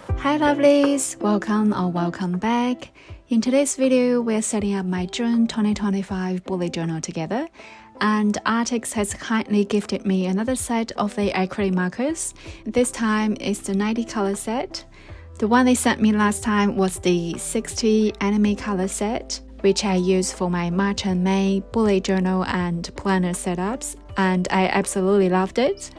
Hi lovelies, welcome back. In today's video, we're setting up my June 2025 bullet journal together, and Arrtx has kindly gifted me another set of the acrylic markers. This time it's the 90 color set. The one they sent me last time was the 60 anime color set, which I use for my March and May bullet journal and planner setups, and I absolutely loved it.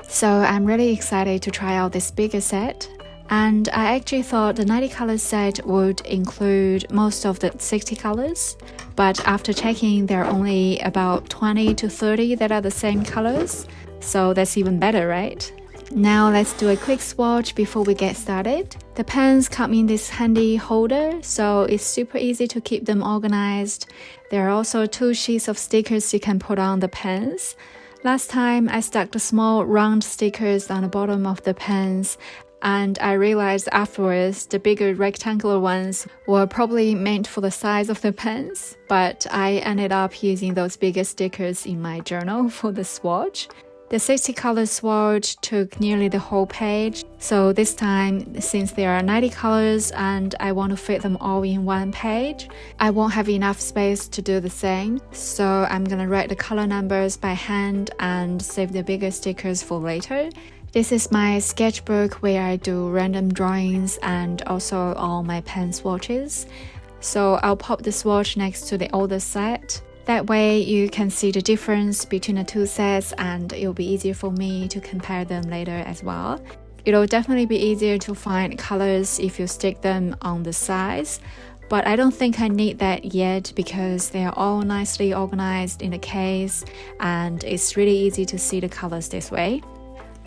So I'm really excited to try out this bigger set. And I actually thought the 90 color set would include most of the 60 colors, but after checking, there are only about 20 to 30 that are the same colors, so that's even better, right? Now let's do a quick swatch before we get started. The pens come in this handy holder, so it's super easy to keep them organized. There are also 2 sheets of stickers you can put on the pens. Last time I stuck the small round stickers on the bottom of the pens, and I realized afterwards the bigger rectangular ones were probably meant for the size of the pens, but I ended up using those bigger stickers in my journal for the swatch. The 60 color swatch took nearly the whole page, so this time, since there are 90 colors and I want to fit them all in one page, I won't have enough space to do the same, so I'm gonna write the color numbers by hand and save the bigger stickers for later. This is my sketchbook where I do random drawings and also all my pen swatches. So I'll pop the swatch next to the older set. That way you can see the difference between the 2 sets, and it'll be easier for me to compare them later as well. It'll definitely be easier to find colors if you stick them on the sides, but I don't think I need that yet because they are all nicely organized in the case and it's really easy to see the colors this way.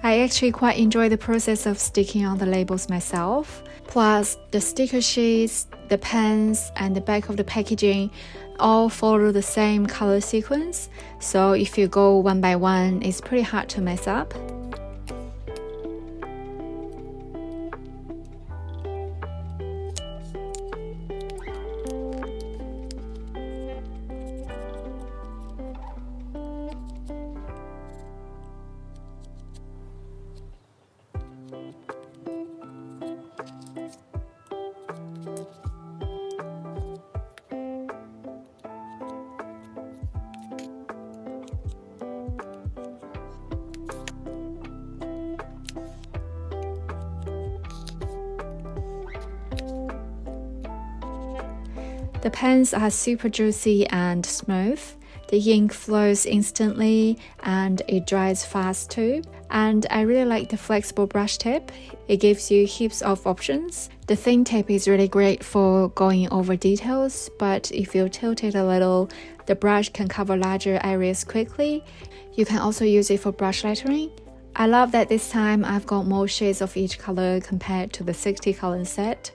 I actually quite enjoy the process of sticking on the labels myself. Plus, the sticker sheets, the pens, and the back of the packaging all follow the same color sequence, so if you go one by one, it's pretty hard to mess up. The pens are super juicy and smooth. The ink flows instantly and it dries fast too. And I really like the flexible brush tip. It gives you heaps of options. The thin tip is really great for going over details, but if you tilt it a little, the brush can cover larger areas quickly. You can also use it for brush lettering. I love that this time I've got more shades of each color compared to the 60 color set.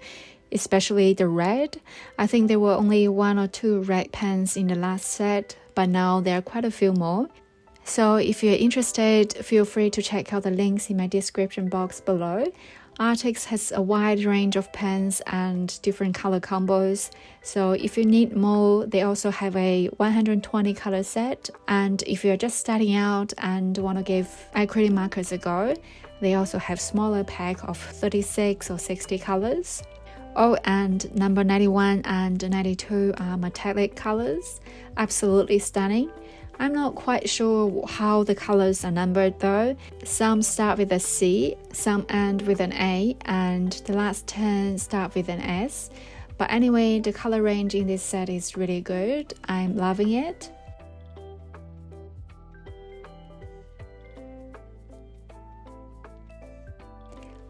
Especially the red. I think there were only 1 or 2 red pens in the last set, but now there are quite a few more. So if you're interested, feel free to check out the links in my description box below. Arrtx has a wide range of pens and different color combos, so if you need more, they also have a 120 color set, and if you're just starting out and want to give acrylic markers a go, they also have smaller pack of 36 or 60 colors. Oh, and number 91 and 92 are metallic colors. Absolutely stunning. I'm not quite sure how the colors are numbered though. Some start with a C, some end with an A, and the last 10 start with an S. But anyway, the color range in this set is really good. I'm loving it.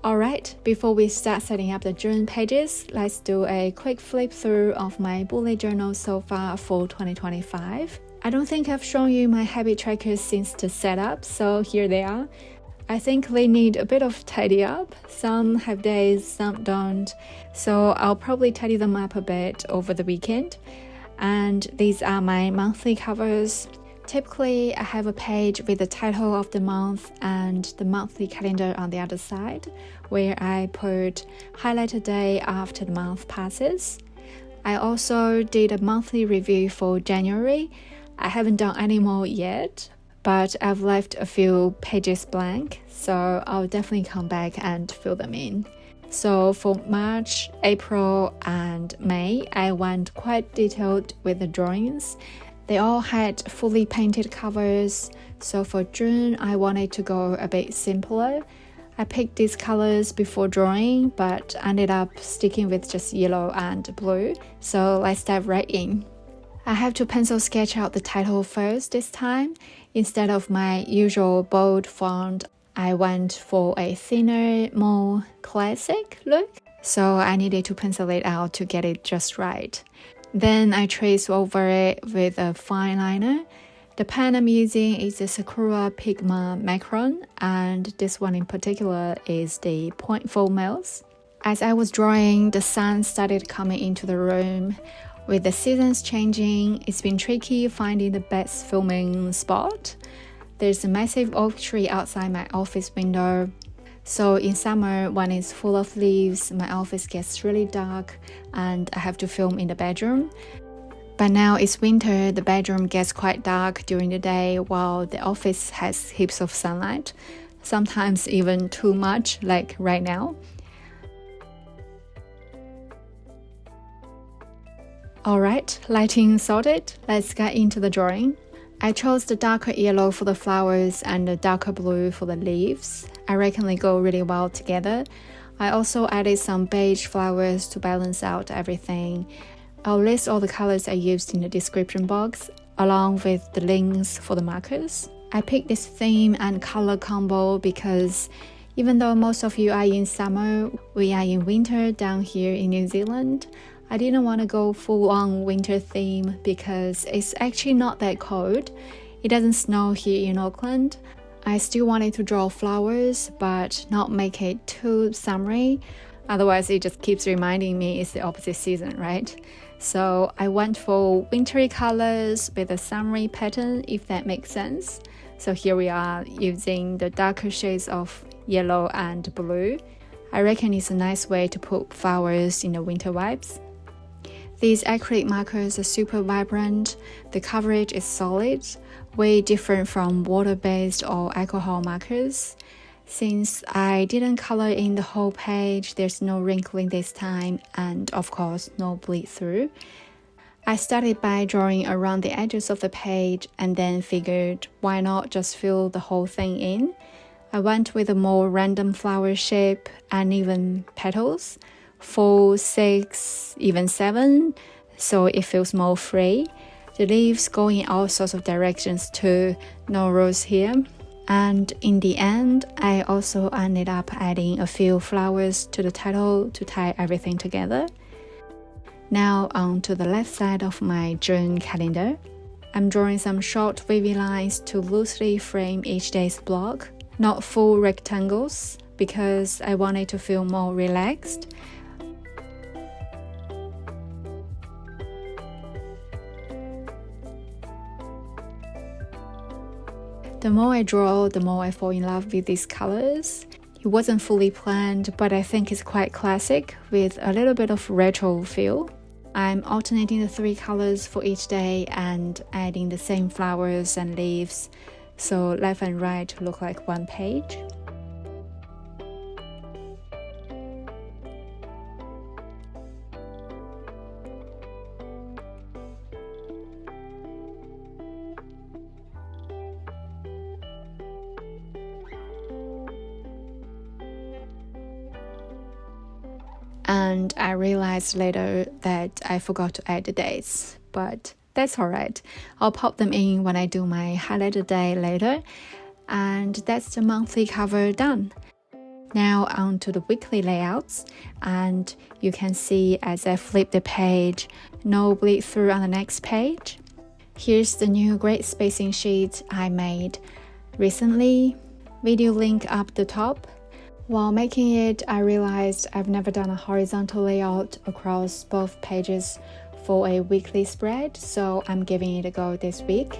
Alright, before we start setting up the June pages, let's do a quick flip through of my bullet journal so far for 2025. I don't think I've shown you my habit trackers since the setup, so here they are. I think they need a bit of tidy up. Some have days, some don't, so I'll probably tidy them up a bit over the weekend. And these are my monthly covers. Typically, I have a page with the title of the month and the monthly calendar on the other side, where I put highlight a day after the month passes. I also did a monthly review for January. I haven't done any more yet, but I've left a few pages blank, so I'll definitely come back and fill them in. So for March, April, and May, I went quite detailed with the drawings. They all had fully painted covers, so for June, I wanted to go a bit simpler. I picked these colors before drawing, but ended up sticking with just yellow and blue, so let's dive right in. I have to pencil sketch out the title first this time. Instead of my usual bold font, I went for a thinner, more classic look, so I needed to pencil it out to get it just right. Then I trace over it with a fine liner. The pen I'm using is the Sakura Pigma Macron, and this one in particular is the 0.4 mils. As I was drawing, the sun started coming into the room. With the seasons changing, it's been tricky finding the best filming spot. There's a massive oak tree outside my office window. So in summer, when it's full of leaves, my office gets really dark and I have to film in the bedroom. But now it's winter, the bedroom gets quite dark during the day while the office has heaps of sunlight, sometimes even too much, like right now. Alright, lighting sorted, let's get into the drawing. I chose the darker yellow for the flowers and the darker blue for the leaves. I reckon they go really well together. I also added some beige flowers to balance out everything. I'll list all the colors I used in the description box, along with the links for the markers. I picked this theme and color combo because even though most of you are in summer, we are in winter down here in New Zealand. I didn't want to go full-on winter theme because it's actually not that cold. It doesn't snow here in Auckland. I still wanted to draw flowers, but not make it too summery. Otherwise, it just keeps reminding me it's the opposite season, right? So I went for wintry colors with a summery pattern, if that makes sense. So here we are using the darker shades of yellow and blue. I reckon it's a nice way to put flowers in the winter vibes. These acrylic markers are super vibrant, the coverage is solid, way different from water-based or alcohol markers. Since I didn't color in the whole page, there's no wrinkling this time and of course no bleed through. I started by drawing around the edges of the page and then figured why not just fill the whole thing in. I went with a more random flower shape and even petals. 4, 6, even 7, so it feels more free. The leaves go in all sorts of directions too, no rules here. And in the end, I also ended up adding a few flowers to the title to tie everything together. Now on to the left side of my June calendar. I'm drawing some short wavy lines to loosely frame each day's block, not full rectangles, because I wanted to feel more relaxed. The more I draw, the more I fall in love with these colors. It wasn't fully planned, but I think it's quite classic with a little bit of retro feel. I'm alternating the 3 colors for each day and adding the same flowers and leaves, so left and right look like one page. And I realized later that I forgot to add the dates, but that's alright. I'll pop them in when I do my highlighter day later, and that's the monthly cover done. Now on to the weekly layouts, and you can see as I flip the page, no bleed through on the next page. Here's the new great spacing sheet I made recently, video link up the top. While making it, I realized I've never done a horizontal layout across both pages for a weekly spread, so I'm giving it a go this week.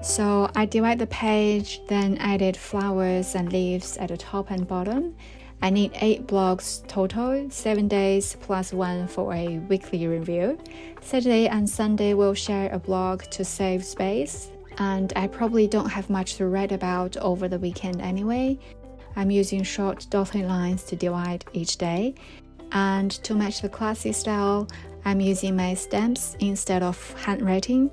So I divide the page, then added flowers and leaves at the top and bottom. I need 8 blocks total, 7 days plus 1 for a weekly review. Saturday and Sunday will share a block to save space, and I probably don't have much to write about over the weekend anyway. I'm using short dotted lines to divide each day, and to match the classy style, I'm using my stamps instead of handwriting.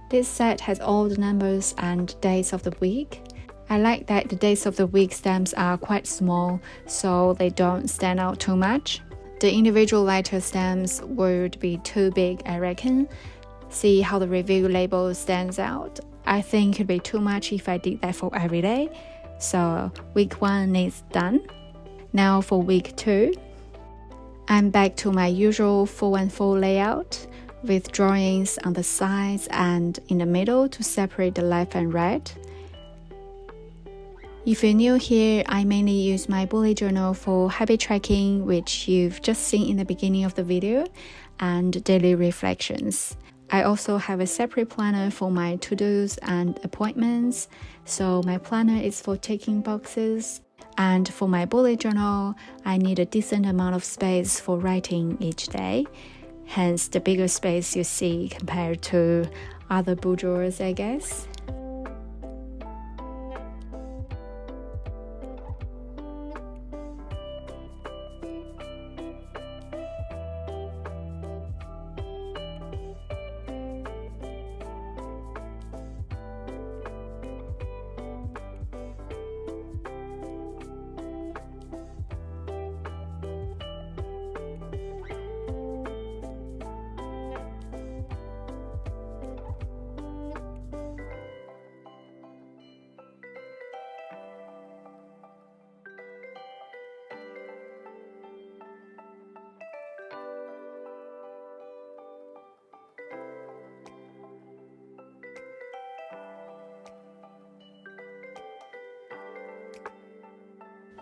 This set has all the numbers and days of the week. I like that the days of the week stamps are quite small, so they don't stand out too much. The individual letter stamps would be too big, I reckon. See how the review label stands out? I think it'd be too much if I did that for every day. So week 1 is done. Now for week 2. I'm back to my usual 4-1-4 layout, with drawings on the sides and in the middle to separate the left and right. If you're new here, I mainly use my bullet journal for habit tracking, which you've just seen in the beginning of the video, and daily reflections. I also have a separate planner for my to-dos and appointments, so my planner is for ticking boxes. And for my bullet journal, I need a decent amount of space for writing each day, hence the bigger space you see compared to other book drawers, I guess.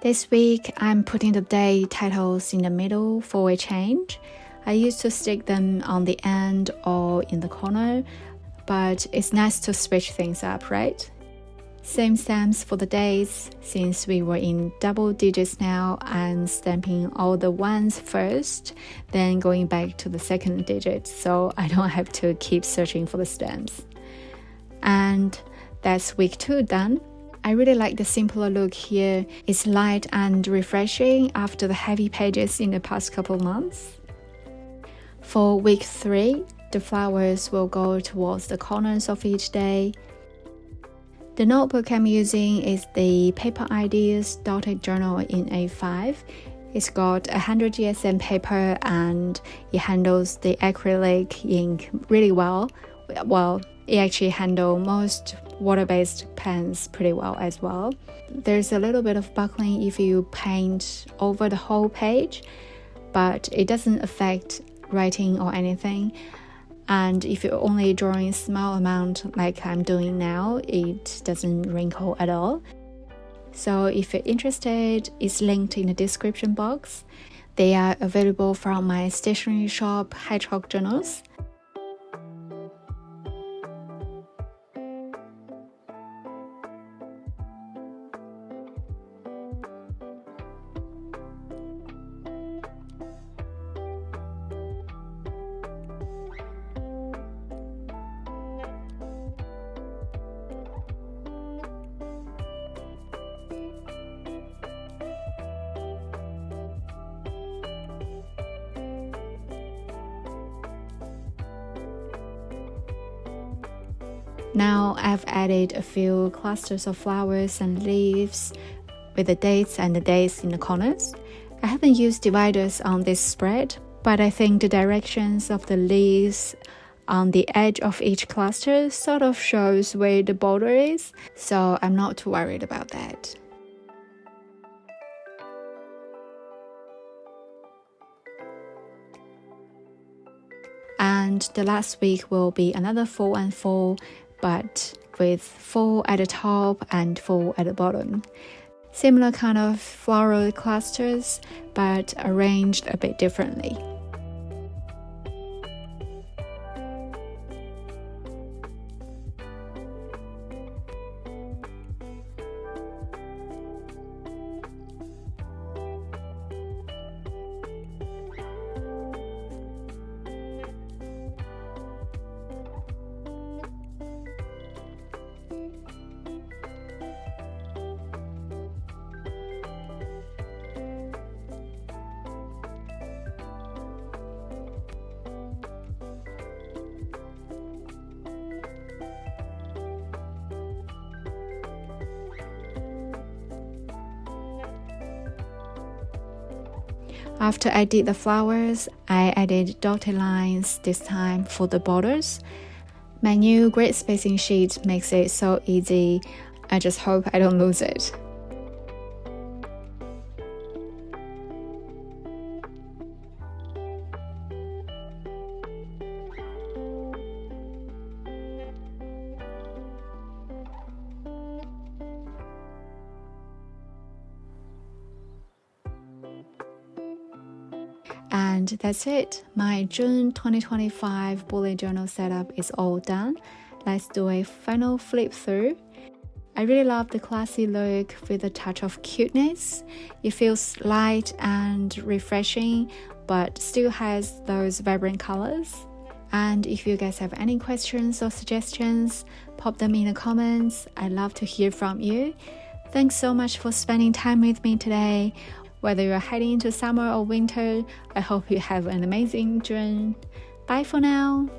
This week, I'm putting the day titles in the middle for a change. I used to stick them on the end or in the corner, but it's nice to switch things up, right? Same stamps for the days. Since we were in double digits now, I'm stamping all the ones first, then going back to the second digit, so I don't have to keep searching for the stamps. And that's week 2 done. I really like the simpler look here. It's light and refreshing after the heavy pages in the past couple months. For week 3, the flowers will go towards the corners of each day. The notebook I'm using is the Paper Ideas Dotted Journal in A5. It's got 100 GSM paper and it handles the acrylic ink really well. Well, it actually handles most water-based pens pretty well as well. There's a little bit of buckling if you paint over the whole page, but it doesn't affect writing or anything. And if you're only drawing a small amount like I'm doing now, it doesn't wrinkle at all. So if you're interested, it's linked in the description box. They are available from my stationery shop, Arrtx Journals. Now I've added a few clusters of flowers and leaves with the dates and the days in the corners. I haven't used dividers on this spread, but I think the directions of the leaves on the edge of each cluster sort of shows where the border is, so I'm not too worried about that. And the last week will be another 4-and-4, but with 4 at the top and 4 at the bottom. Similar kind of floral clusters, but arranged a bit differently. After I did the flowers, I added dotted lines this time for the borders. My new grid spacing sheet makes it so easy. I just hope I don't lose it. And that's it. My June 2025 bullet journal setup is all done. Let's do a final flip through. I really love the classy look with a touch of cuteness. It feels light and refreshing, but still has those vibrant colors. And if you guys have any questions or suggestions, pop them in the comments. I'd love to hear from you. Thanks so much for spending time with me today. Whether you're heading into summer or winter, I hope you have an amazing June. Bye for now.